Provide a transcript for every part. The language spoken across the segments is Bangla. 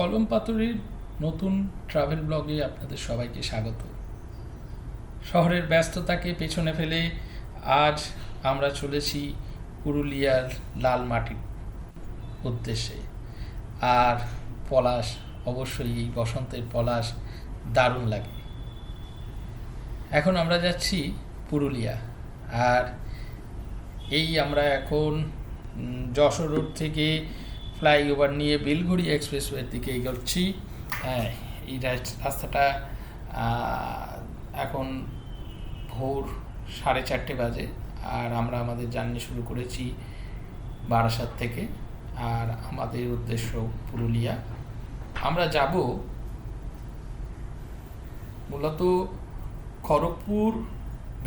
কলম পাথরের নতুন ট্রাভেল ব্লগে আপনাদের সবাইকে স্বাগত। শহরের ব্যস্ততাকে পেছনে ফেলে আজ আমরা চলেছি পুরুলিয়ার লাল মাটির উদ্দেশ্যে। আর পলাশ, অবশ্যই এই বসন্তের পলাশ দারুণ লাগে। এখন আমরা যাচ্ছি পুরুলিয়া। আর এই আমরা এখন যশোর রোড থেকে ফ্লাইওভার নিয়ে বেলঘড়ি এক্সপ্রেসওয়ের দিকে এগোচ্ছি। হ্যাঁ, এই রাস্তাটা এখন ভোর 4:30 বাজে। আর আমরা আমাদের জার্নি শুরু করেছি বারাসাত থেকে। আর আমাদের উদ্দেশ্য পুরুলিয়া। আমরা যাব মূলত খড়গপুর,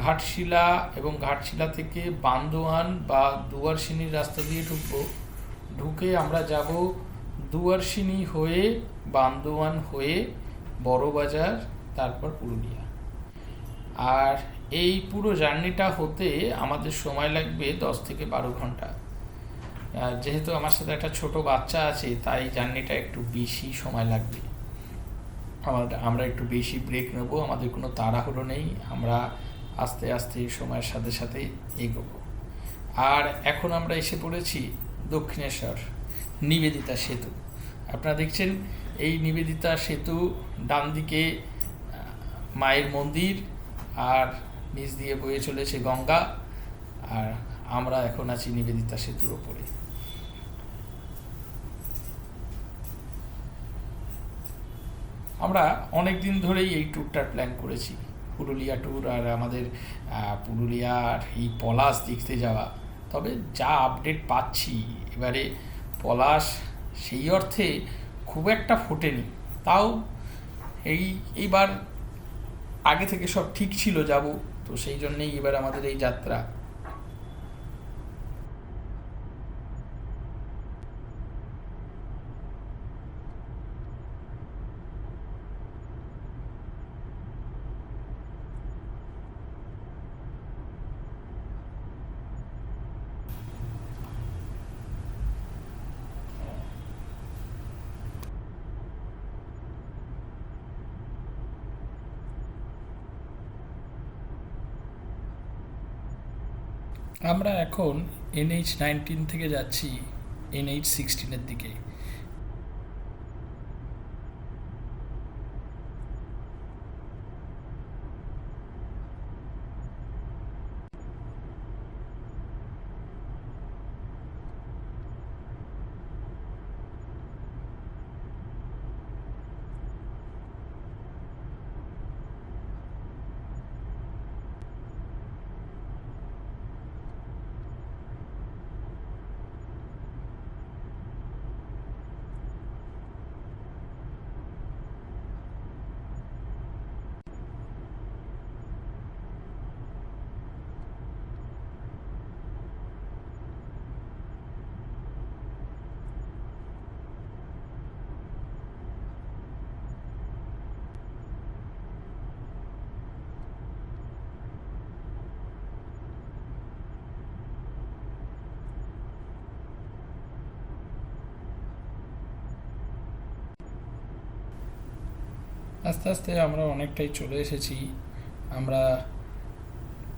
ঘাটশিলা এবং ঘাটশিলা থেকে বান্দোয়ান বা দুয়ারসিনির রাস্তা দিয়ে ঢুকে আমরা যাব দুয়ারসিনি হয়ে, বান্দোয়ান হয়ে, বড়বাজার, তারপর পুরুলিয়া। আর এই পুরো জার্নিটা হতে আমাদের সময় লাগবে 10 থেকে 12 ঘন্টা। যেহেতু আমার সাথে একটা ছোট বাচ্চা আছে, তাই জার্নিটা একটু বেশি সময় লাগবে। আমরা একটু বেশি ব্রেক নেব। আমাদের কোনো তাড়াহুড়ো নেই, আমরা আস্তে আস্তে সময়ের সাথে সাথে এগোবো। আর এখন আমরা এসে পড়েছি দক্ষিণেশ্বর নিবেদিতা সেতু। আপনারা দেখছেন এই নিবেদিতা সেতু, ডান দিকে মায়ের মন্দির আর নিচ দিয়ে বয়ে চলেছে গঙ্গা। আর আমরা এখন আছি নিবেদিতা সেতুর ওপরে। আমরা অনেক দিন ধরেই এই ট্যুরটার প্ল্যান করেছি, পুরুলিয়া ট্যুর। আর আমাদের পুরুলিয়ার এই পলাশ দেখতে যাওয়া। তবে যা আপডেট পাচ্ছি, এবারে পলাশ সেই অর্থে খুব একটা ফোটেনি। তাও এইবার আগে থেকে সব ঠিক ছিল যাব, তো সেই জন্যেই এবার আমাদের এই যাত্রা। আমরা এখন NH-19 থেকে যাচ্ছি NH-16-এর দিকে। আস্তে আস্তে আমরা অনেকটাই চলে এসেছি। আমরা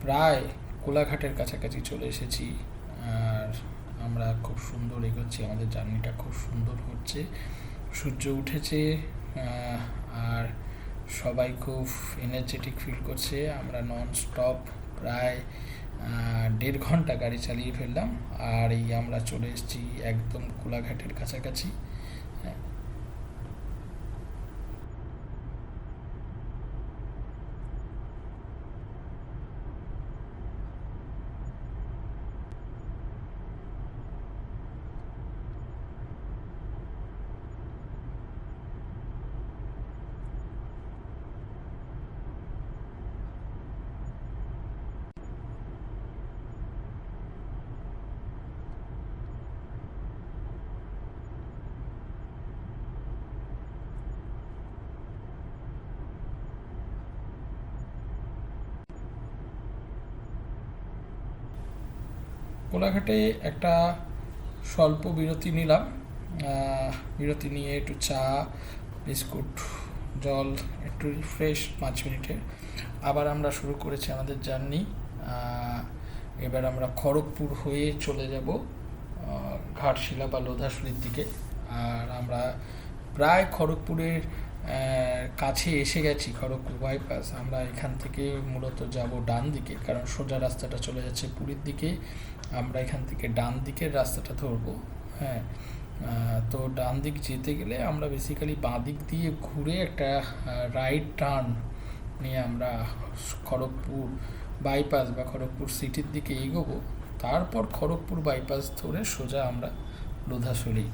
প্রায় কোলাঘাটের কাছাকাছি চলে এসেছি। আর আমরা খুব সুন্দর এগোচ্ছি, আমাদের জার্নিটা খুব সুন্দর হচ্ছে। সূর্য উঠেছে আর সবাই খুব এনার্জেটিক ফিল করছে। আমরা নন স্টপ প্রায় 1.5 ঘন্টা গাড়ি চালিয়ে ফেললাম। আর এই আমরা চলে এসেছি একদম কোলাঘাটের কাছাকাছি। কোলাঘাটে একটা স্বল্প বিরতি নিলাম। বিরতি নিয়ে একটু চা, বিস্কুট, জল, একটু রিফ্রেশ 5 মিনিটের। আবার আমরা শুরু করেছি আমাদের জার্নি। এবার আমরা খড়গপুর হয়ে চলে যাব ঘাটশিলা বা লোধাশুলির দিকে। আর আমরা প্রায় খড়গপুরের কাছে এসে গেছি, খড়গপুর বাইপাস। আমরা এখান থেকে মূলত যাব ডান দিকে, কারণ সোজা রাস্তাটা চলে যাচ্ছে পুরীর দিকে। আমরা এখান থেকে ডান দিকের রাস্তাটা ধরবো। হ্যাঁ, তো ডান দিক যেতে গেলে আমরা বেসিক্যালি বাঁ দিক দিয়ে ঘুরে একটা রাইট টার্ন নিয়ে আমরা খড়গপুর বাইপাস বা খড়গপুর সিটির দিকে এগোবো। তারপর খড়গপুর বাইপাস ধরে সোজা আমরা লোধাশুলি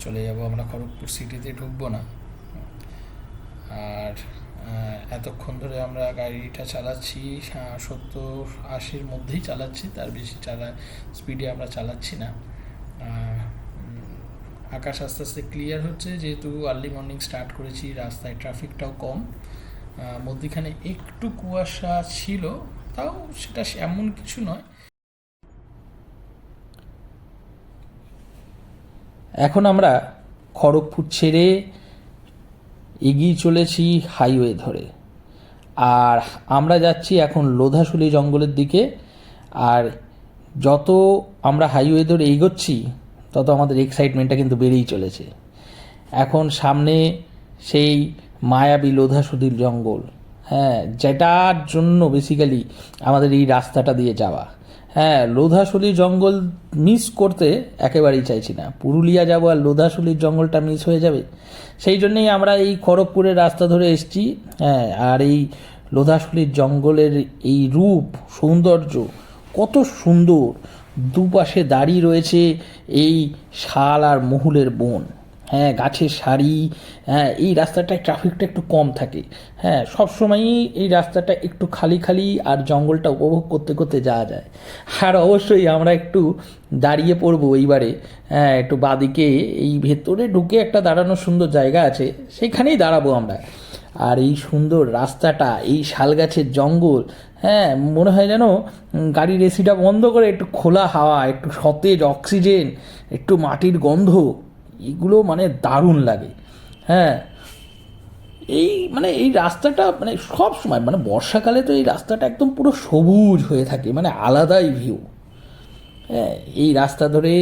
চলে যাব। আমরা খড়গপুর সিটিতে ঢুকবো না। আর এতক্ষণ ধরে আমরা গাড়িটা চালাচ্ছি 70-80-র মধ্যেই চালাচ্ছি, তার বেশি স্পিডে আমরা চালাচ্ছি না। আকাশ আস্তে আস্তে ক্লিয়ার হচ্ছে, যেহেতু আর্লি মর্নিং স্টার্ট করেছি, রাস্তায় ট্রাফিকটাও কম। মধ্যিখানে একটু কুয়াশা ছিল, তাও সেটা এমন কিছু নয়। এখন আমরা খড়গপুর ছেড়ে এগিয়ে চলেছি হাইওয়ে ধরে, আর আমরা যাচ্ছি এখন লোধাশুলি জঙ্গলের দিকে। আর যত আমরা হাইওয়ে ধরে এগোচ্ছি তত আমাদের এক্সাইটমেন্টটা কিন্তু বেড়েই চলেছে। এখন সামনে সেই মায়াবী লোধাশুলির জঙ্গল, হ্যাঁ, যেটার জন্য বেসিক্যালি আমাদের এই রাস্তাটা দিয়ে যাওয়া। হ্যাঁ, লোধাশুলি জঙ্গল মিস করতে একেবারেই চাইছি না। পুরুলিয়া যাব আর লোধাশুলির জঙ্গলটা মিস হয়ে যাবে, সেই জন্যেই আমরা এই খড়গপুরের রাস্তা ধরে এসেছি। হ্যাঁ, আর এই লোধাশুলির জঙ্গলের এই রূপ সৌন্দর্য কত সুন্দর। দুপাশে দাঁড়িয়ে রয়েছে এই শাল আর মহুলের বন। হ্যাঁ, গাছের সারি। হ্যাঁ, এই রাস্তাটায় ট্রাফিকটা একটু কম থাকে। হ্যাঁ, সবসময়ই এই রাস্তাটা একটু খালি খালি, আর জঙ্গলটা উপভোগ করতে করতে যাওয়া যায়। আর অবশ্যই আমরা একটু দাঁড়িয়ে পড়বো এইবারে। হ্যাঁ, একটু বাদিকে এই ভেতরে ঢুকে একটা দাঁড়ানোর সুন্দর জায়গা আছে, সেখানেই দাঁড়াবো আমরা। আর এই সুন্দর রাস্তাটা, এই শাল গাছের জঙ্গল, হ্যাঁ, মনে হয় যেন গাড়ির এসিটা বন্ধ করে একটু খোলা হাওয়া, একটু সতেজ অক্সিজেন, একটু মাটির গন্ধ, এগুলো মানে দারুণ লাগে। হ্যাঁ, এই রাস্তাটা সব সময় বর্ষাকালে তো এই রাস্তাটা একদম পুরো সবুজ হয়ে থাকে, আলাদাই ভিউ। হ্যাঁ, এই রাস্তা ধরে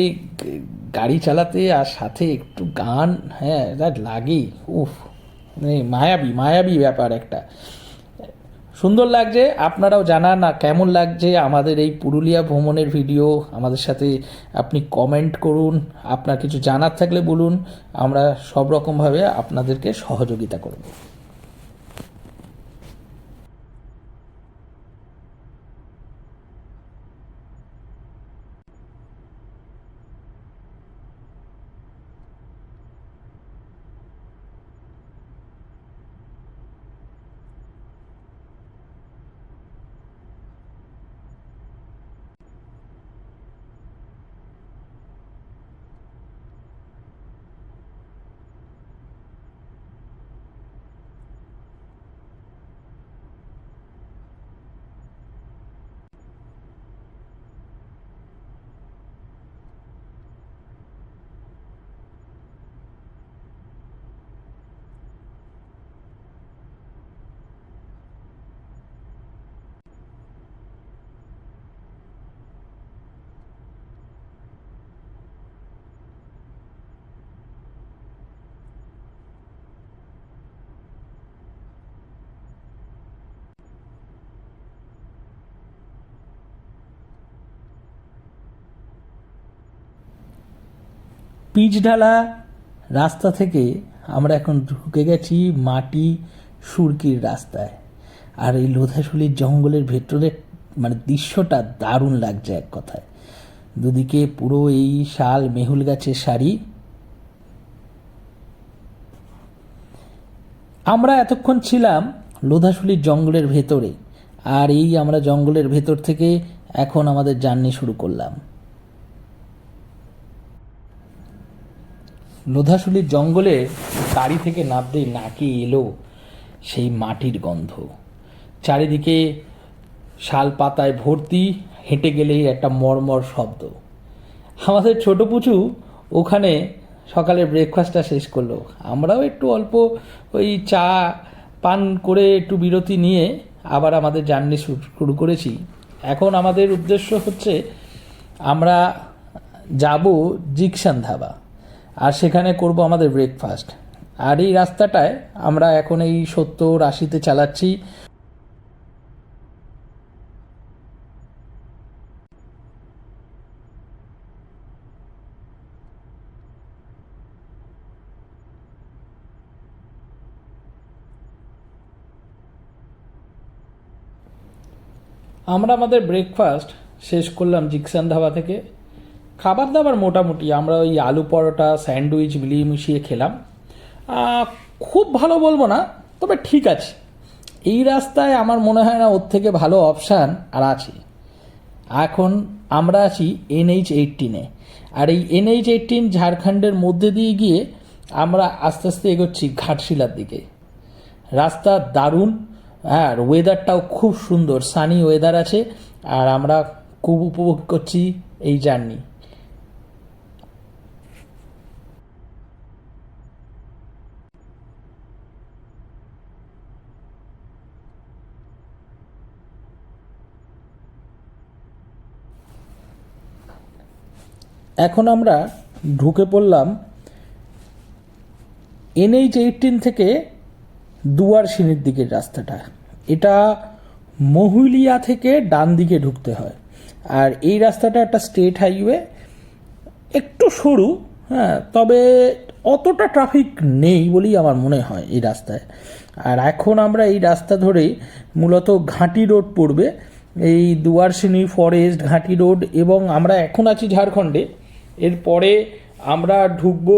গাড়ি চালাতে আর সাথে একটু গান, হ্যাঁ, এটা লাগে। উফ, মায়াবী মায়াবী ব্যাপার একটা। সুন্দর লাগছে। আপনারাও জানান না কেমন লাগছে আমাদের এই পুরুলিয়া ভ্রমণের ভিডিও। আমাদের সাথে আপনি কমেন্ট করুন, আপনার কিছু জানার থাকলে বলুন, আমরা সব রকমভাবে আপনাদেরকে সহযোগিতা করব। পিচঢালা রাস্তা থেকে আমরা এখন ঢুকে গেছি মাটি সুরকির রাস্তায়। আর এই লোধাশুলির জঙ্গলের ভেতরে দৃশ্যটা দারুণ লাগছে এক কথায়। দুদিকে পুরো এই শাল মেহুল গাছের সারি। আমরা এতক্ষণ ছিলাম লোধাশুলির জঙ্গলের ভেতরে, আর এই আমরা জঙ্গলের ভেতর থেকে এখন আমাদের জার্নি শুরু করলাম। লোধাশুলির জঙ্গলে গাড়ি থেকে নামতেই নাকে এলো সেই মাটির গন্ধ। চারিদিকে শাল পাতায় ভর্তি, হেঁটে গেলেই একটা মর্মর শব্দ। আমাদের ছোট পুচু ওখানে সকালের ব্রেকফাস্টটা শেষ করলো। আমরাও একটু অল্প ওই চা পান করে একটু বিরতি নিয়ে আবার আমাদের জার্নি শুরু করেছি। এখন আমাদের উদ্দেশ্য হচ্ছে আমরা যাব জিকসান ধাবা, আর সেখানে করব আমাদের ব্রেকফাস্ট। আর এই রাস্তাটায় আমরা এখন এই 70-80-তে চালাচ্ছি। আমরা আমাদের ব্রেকফাস্ট শেষ করলাম জিকসান ধাবা থেকে। খাবার দাবার মোটামুটি আমরা ওই আলু পরোটা স্যান্ডউইচ মিলিয়ে মিশিয়ে খেলাম। খুব ভালো বলবো না, তবে ঠিক আছে। এই রাস্তায় আমার মনে হয় না ওর থেকে ভালো অপশান আর আছে। এখন আমরা আছি NH-18-এ, আর এই NH-18 ঝাড়খণ্ডের মধ্যে দিয়ে গিয়ে আমরা আস্তে আস্তে এগোচ্ছি ঘাটশিলার দিকে। রাস্তা দারুণ, আর ওয়েদারটাও খুব সুন্দর, সানি ওয়েদার আছে, আর আমরা খুব উপভোগ করছি এই জার্নি। এখন আমরা ঢুকে পড়লাম NH-18 থেকে দুয়ারসিনির দিকের রাস্তাটা। এটা মহুলিয়া থেকে ডান দিকে ঢুকতে হয়, আর এই রাস্তাটা একটা স্টেট হাইওয়ে, একটু সরু, হ্যাঁ, তবে অতটা ট্রাফিক নেই বলেই আমার মনে হয় এই রাস্তায়। আর এখন আমরা এই রাস্তা ধরেই মূলত ঘাঁটি রোড পড়বে, এই দুয়ারসিনি ফরেস্ট ঘাঁটি রোড, এবং আমরা এখন আছি ঝাড়খণ্ডে। এরপরে আমরা ঢুকবো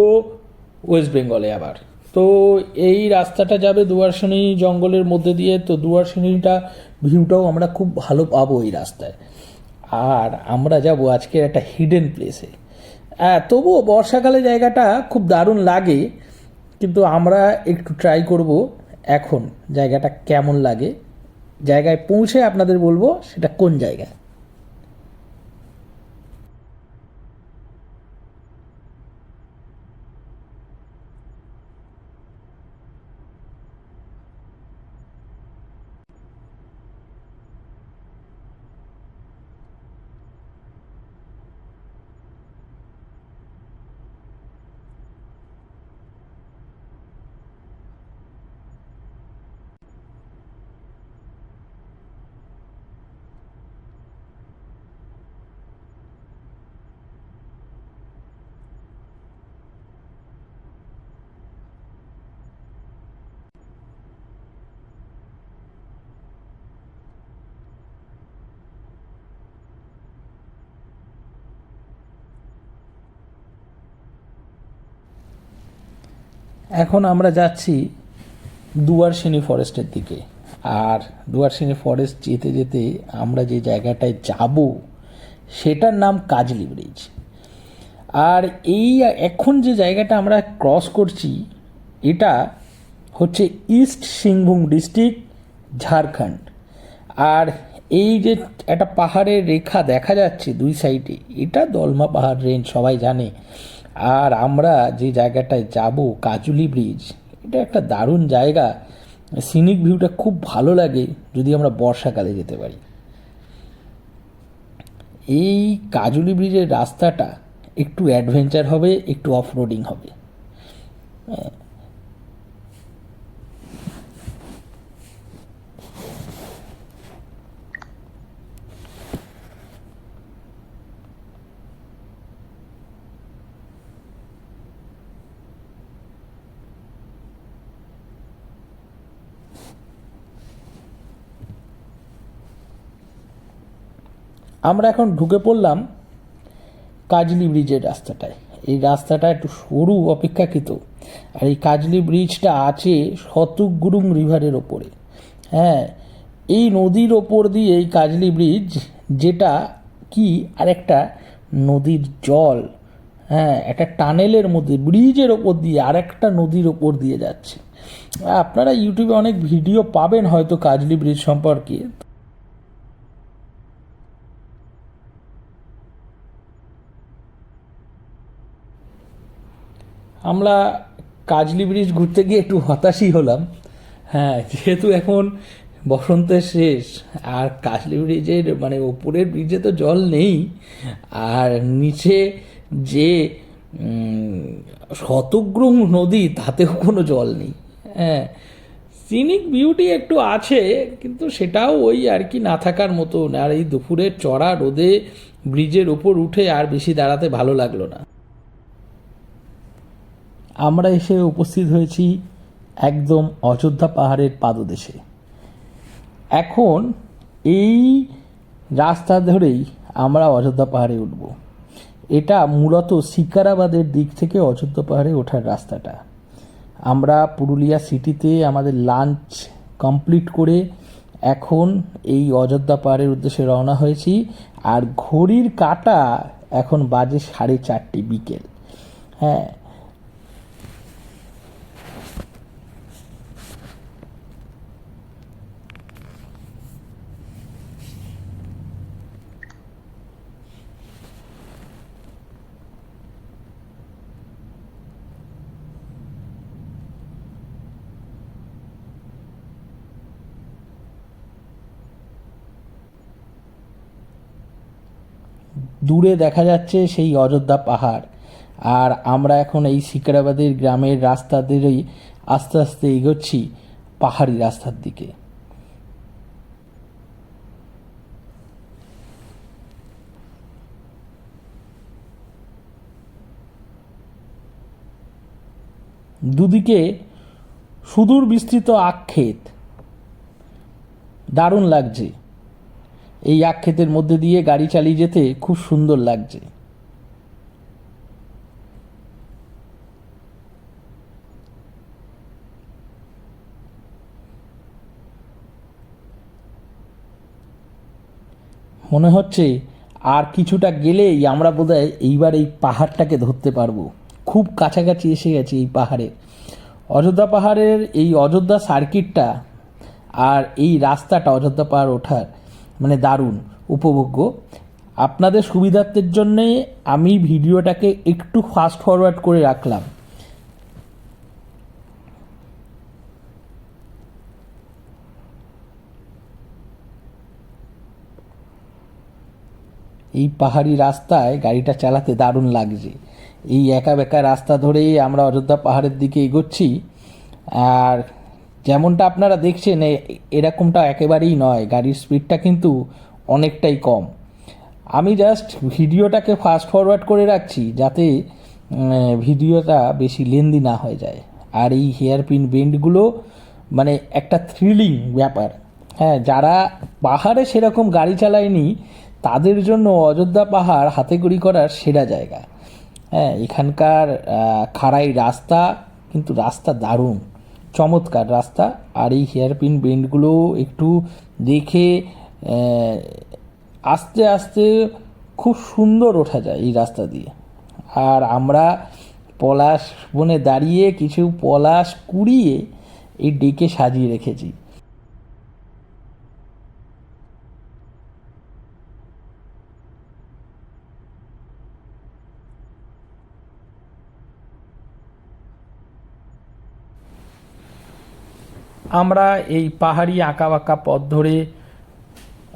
ওয়েস্ট বেঙ্গলে আবার। তো এই রাস্তাটা যাবে দুয়ারসিনি জঙ্গলের মধ্যে দিয়ে, তো দুয়ারসিনিটা ভিউটাও আমরা খুব ভালো পাবো এই রাস্তায়। আর আমরা যাব আজকের একটা হিডেন প্লেসে। তবুও বর্ষাকালে জায়গাটা খুব দারুণ লাগে, কিন্তু আমরা একটু ট্রাই করব এখন জায়গাটা কেমন লাগে। জায়গায় পৌঁছে আপনাদের বলবো সেটা কোন জায়গা। এখন আমরা যাচ্ছি দুয়ারসিনি ফরেস্টের দিকে। আর দুয়ারসিনি ফরেস্ট যেতে যেতে আমরা যে জায়গাটায় যাব সেটার নাম কাজলি ব্রিজ। আর এই এখন যে জায়গাটা আমরা ক্রস করছি এটা হচ্ছে ইস্ট সিংভূম ডিস্ট্রিক্ট, ঝাড়খণ্ড। আর এই যে একটা পাহাড়ের রেখা দেখা যাচ্ছে দুই সাইডে, এটা দলমা পাহাড় রেঞ্জ, সবাই জানে। আর আমরা যে জায়গাটায় যাব কাজলি ব্রিজ, এটা একটা দারুণ জায়গা। সিনিক ভিউটা খুব ভালো লাগে যদি আমরা বর্ষাকালে যেতে পারি। এই কাজলি ব্রিজের রাস্তাটা একটু অ্যাডভেঞ্চার হবে, একটু অফ রোডিং হবে। আমরা এখন ঢুকে পড়লাম কাজলি ব্রিজের রাস্তাটায়। এই রাস্তাটা একটু সরু অপেক্ষাকৃত, আর এই কাজলি ব্রিজটা আছে শতগুরুং রিভারের ওপরে। হ্যাঁ, এই নদীর ওপর দিয়ে এই কাজলি ব্রিজ, যেটা কি আরেকটা নদীর জল, হ্যাঁ, একটা টানেলের মধ্যে ব্রিজের ওপর দিয়ে আরেকটা নদীর ওপর দিয়ে যাচ্ছে। আপনারা ইউটিউবে অনেক ভিডিও পাবেন হয়তো কাজলি ব্রিজ সম্পর্কে। আমরা কাজলি ব্রিজ ঘুরতে গিয়ে একটু হতাশই হলাম। হ্যাঁ, যেহেতু এখন বসন্তের শেষ আর কাজলি ব্রিজের মানে ওপরের ব্রিজে তো জল নেই, আর নিচে যে শতগ্রহ নদী তাতেও কোনো জল নেই। হ্যাঁ, সিনিক বিউটি একটু আছে, কিন্তু সেটাও ওই আর কি না থাকার মতো। আর এই দুপুরের চড়া রোদে ব্রিজের ওপর উঠে আর বেশি দাঁড়াতে ভালো লাগলো না। আমরা এসে উপস্থিত হয়েছি একদম অযোধ্যা পাহাড়ের পাদদেশে। এখন এই রাস্তা ধরেই আমরা অযোধ্যা পাহাড়ে উঠব। এটা মূলত সিকারাবাদের দিক থেকে অযোধ্যা পাহাড়ে ওঠার রাস্তাটা। আমরা পুরুলিয়া সিটিতে আমাদের লাঞ্চ কমপ্লিট করে এখন এই অযোধ্যা পাহাড়ের উদ্দেশ্যে রওনা হয়েছি। আর ঘড়ির কাঁটা এখন বাজে 4:30 বিকেল। হ্যাঁ, দূরে দেখা যাচ্ছে সেই অযোধ্যা পাহাড়। আর আমরা এখন এই সিকারাবাদের গ্রামের রাস্তা দিয়েই আস্তে আস্তে এগোচ্ছি পাহাড়ি রাস্তার দিকে। দুদিকে সুদূর বিস্তৃত আখক্ষেত, দারুণ লাগছে। এই আখক্ষেতের মধ্যে দিয়ে গাড়ি চালিয়ে যেতে খুব সুন্দর লাগছে। মনে হচ্ছে আর কিছুটা গেলেই আমরা বোধহয় এইবার এই পাহাড়টাকে ধরতে পারবো। খুব কাছাকাছি এসে গেছি এই পাহাড়ের। অযোধ্যা পাহাড়ের এই অযোধ্যা সার্কিটটা আর এই রাস্তাটা অযোধ্যা পাহাড় ওঠার মানে দারুণ উপভোগ্য। আপনাদের সুবিধার্থের জন্যে আমি ভিডিওটাকে একটু ফাস্ট ফরওয়ার্ড করে রাখলাম। এই পাহাড়ি রাস্তায় গাড়িটা চালাতে দারুণ লাগছে। এই একা বেঁকা রাস্তা ধরেই আমরা অযোধ্যা পাহাড়ের দিকে এগোচ্ছি। আর যেমনটা আপনারা দেখছেন এরকমটা একেবারেই নয়, গাড়ির স্পিডটা কিন্তু অনেকটাই কম। আমি জাস্ট ভিডিওটাকে ফাস্ট ফরওয়ার্ড করে রাখছি যাতে ভিডিওটা বেশি লেন্দি না হয়ে যায়। আর এই হেয়ারপিন বেন্ডগুলো মানে একটা থ্রিলিং ব্যাপার। হ্যাঁ, যারা পাহাড়ে সেরকম গাড়ি চালায়নি তাদের জন্য অযোধ্যা পাহাড় হাতেখড়ি করার সেরা জায়গা। হ্যাঁ, এখানকার খাড়াই রাস্তা, কিন্তু রাস্তা দারুণ চমৎকার রাস্তা। আর এই হেয়ারপিন বেন্ডগুলো একটু দেখে আস্তে আস্তে খুব সুন্দর ওঠা যায় এই রাস্তা দিয়ে। আর আমরা পলাশ বনে দাঁড়িয়ে কিছু পলাশ কুড়িয়ে এই ডেকে সাজিয়ে রেখেছি। আমরা এই পাহাড়ি আঁকা বাঁকা পথ ধরে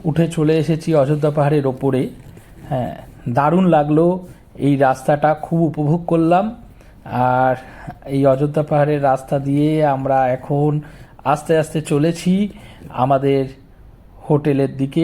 উঠে চলে এসেছি অযোধ্যা পাহাড়ের ওপরে। হ্যাঁ, দারুণ লাগলো এই রাস্তাটা, খুব উপভোগ করলাম। আর এই অযোধ্যা পাহাড়ের রাস্তা দিয়ে আমরা এখন আস্তে আস্তে চলেছি আমাদের হোটেলের দিকে।